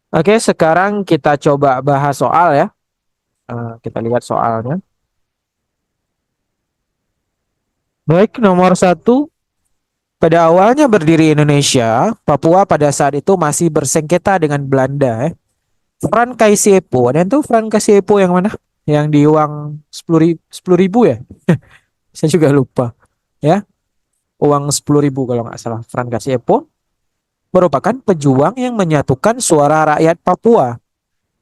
Oke, sekarang kita coba bahas soal ya. Kita lihat soalnya. Baik, nomor satu. Pada awalnya berdiri Indonesia, Papua pada saat itu masih bersengketa dengan Belanda. Fran Kaisiepo, dan tuh Fran Kaisiepo yang mana? Yang di uang 10.000 ya? Saya juga lupa. Ya, uang 10.000 kalau nggak salah. Fran Kaisiepo merupakan pejuang yang menyatukan suara rakyat Papua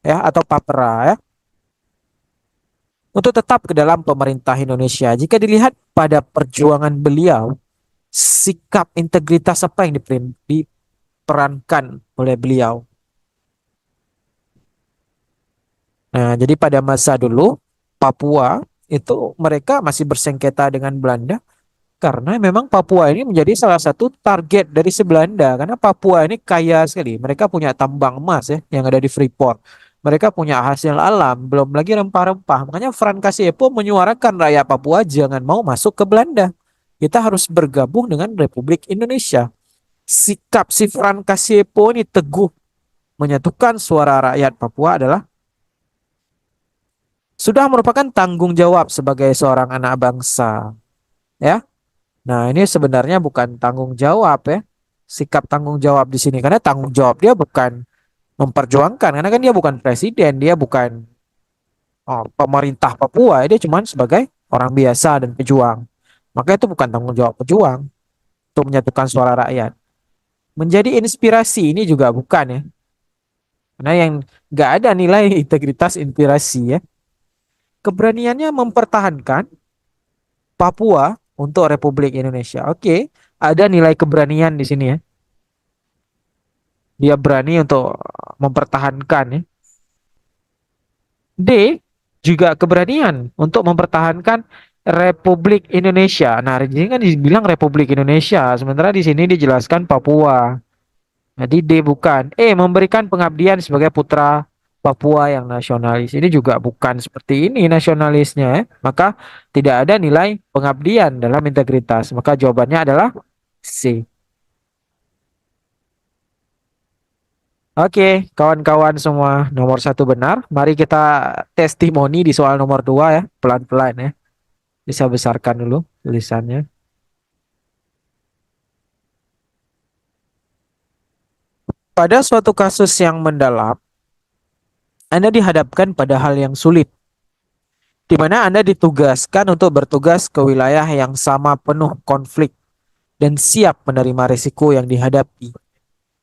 ya atau Papera ya untuk tetap ke dalam pemerintah Indonesia. Jika dilihat pada perjuangan beliau, sikap integritas apa yang diperankan oleh beliau. Nah, jadi pada masa dulu Papua itu mereka masih bersengketa dengan Belanda karena memang Papua ini menjadi salah satu target dari si Belanda karena Papua ini kaya sekali. Mereka punya tambang emas ya yang ada di Freeport. Mereka punya hasil alam, belum lagi rempah-rempah. Makanya Fran Kasiepo menyuarakan rakyat Papua jangan mau masuk ke Belanda. Kita harus bergabung dengan Republik Indonesia. Sikap si Fran Kasiepo ini teguh menyatukan suara rakyat Papua adalah sudah merupakan tanggung jawab sebagai seorang anak bangsa, ya. Nah, ini sebenarnya bukan tanggung jawab ya. Sikap tanggung jawab di sini karena tanggung jawab dia bukan memperjuangkan karena kan dia bukan presiden, dia bukan pemerintah Papua, dia cuma sebagai orang biasa dan pejuang. Maka itu bukan tanggung jawab pejuang untuk menyatukan suara rakyat. Menjadi inspirasi ini juga bukan ya. Karena yang nggak ada nilai integritas inspirasi ya. Keberaniannya mempertahankan Papua untuk Republik Indonesia. Oke, ada nilai keberanian di sini ya. Dia berani untuk mempertahankan ya. D juga keberanian untuk mempertahankan Republik Indonesia. Nah, di sini kan dibilang Republik Indonesia, sementara di sini dijelaskan Papua. Jadi D bukan. Memberikan pengabdian sebagai putra Papua yang nasionalis. Ini juga bukan seperti ini nasionalisnya ya. Maka tidak ada nilai pengabdian dalam integritas. Maka jawabannya adalah C. Oke, kawan-kawan semua, nomor satu benar. Mari kita testimoni di soal nomor dua ya, pelan-pelan ya. Bisa besarkan dulu tulisannya. Pada suatu kasus yang mendalam, Anda dihadapkan pada hal yang sulit, di mana Anda ditugaskan untuk bertugas ke wilayah yang sama penuh konflik dan siap menerima risiko yang dihadapi.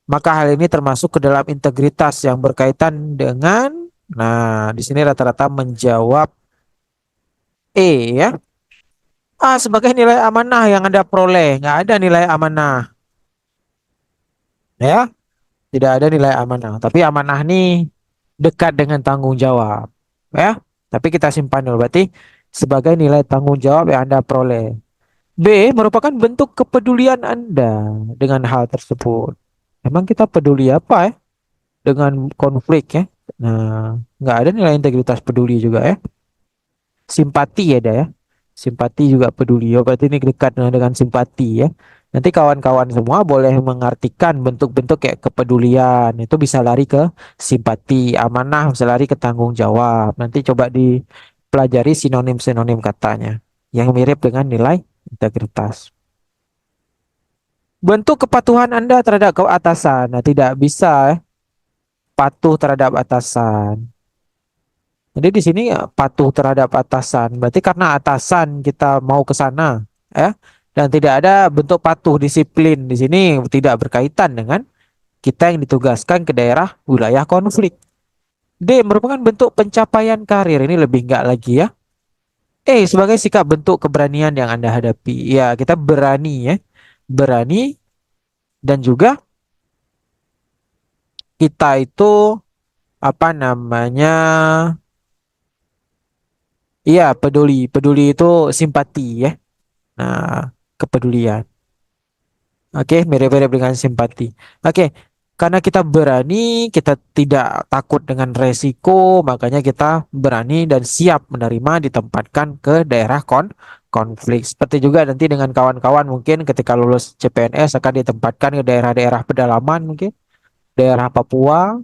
Maka hal ini termasuk ke dalam integritas yang berkaitan dengan, nah di sini rata-rata menjawab ya. Sebagai nilai amanah yang Anda peroleh, nggak ada nilai amanah, ya, tidak ada nilai amanah. Tapi amanah ini dekat dengan tanggung jawab, ya. Tapi kita simpan dulu. Berarti sebagai nilai tanggung jawab yang Anda peroleh. B merupakan bentuk kepedulian Anda dengan hal tersebut. Emang kita peduli apa ya dengan konflik ya? Nah, nggak ada nilai integritas peduli juga ya. Simpati ada ya. Simpati juga peduli. Oh, berarti ini dekat dengan simpati ya. Nanti kawan-kawan semua boleh mengartikan bentuk-bentuk kayak kepedulian. Itu bisa lari ke simpati, amanah bisa lari ke tanggung jawab. Nanti coba dipelajari sinonim-sinonim katanya yang mirip dengan nilai integritas. Bentuk kepatuhan Anda terhadap keatasan. Nah, tidak bisa patuh terhadap atasan. Jadi di sini patuh terhadap atasan. Berarti karena atasan kita mau ke sana, ya. Dan tidak ada bentuk patuh disiplin di sini tidak berkaitan dengan kita yang ditugaskan ke daerah wilayah konflik. D merupakan bentuk pencapaian karir. Ini lebih enggak lagi ya. Sebagai sikap bentuk keberanian yang Anda hadapi. Ya, kita berani ya. Berani dan juga kita itu apa namanya? Iya, peduli. Peduli itu simpati ya. Nah, kepedulian. Oke, mirip-mirip dengan simpati. Oke, karena kita berani, kita tidak takut dengan resiko, makanya kita berani dan siap menerima ditempatkan ke daerah konflik. Seperti juga nanti dengan kawan-kawan mungkin ketika lulus CPNS akan ditempatkan ke daerah-daerah pedalaman mungkin, daerah Papua,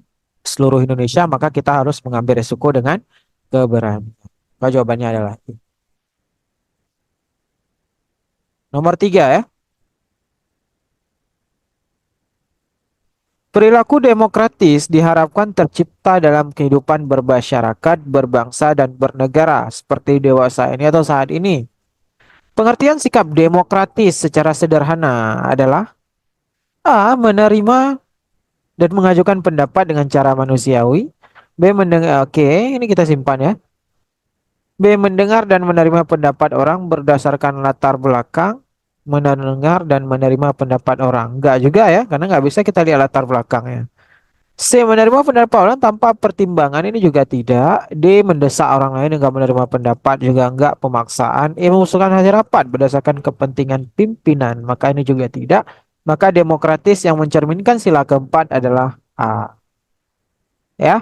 seluruh Indonesia, maka kita harus mengambil resiko dengan keberanian. Maka jawabannya adalah I. Nomor tiga ya. Perilaku demokratis diharapkan tercipta dalam kehidupan bermasyarakat, berbangsa, dan bernegara seperti dewasa ini atau saat ini. Pengertian sikap demokratis secara sederhana adalah A. Menerima dan mengajukan pendapat dengan cara manusiawi. B. Mendengar, oke, ini kita simpan ya. B. Mendengar dan menerima pendapat orang berdasarkan latar belakang. Mendengar dan menerima pendapat orang. Enggak juga ya, karena nggak bisa kita lihat latar belakangnya. C. Menerima pendapat orang tanpa pertimbangan, ini juga tidak. D. Mendesak orang lain enggak menerima pendapat, juga enggak. Pemaksaan. E. Mengusulkan hasil rapat berdasarkan kepentingan pimpinan, maka ini juga tidak. Maka demokratis yang mencerminkan sila keempat adalah A. Ya.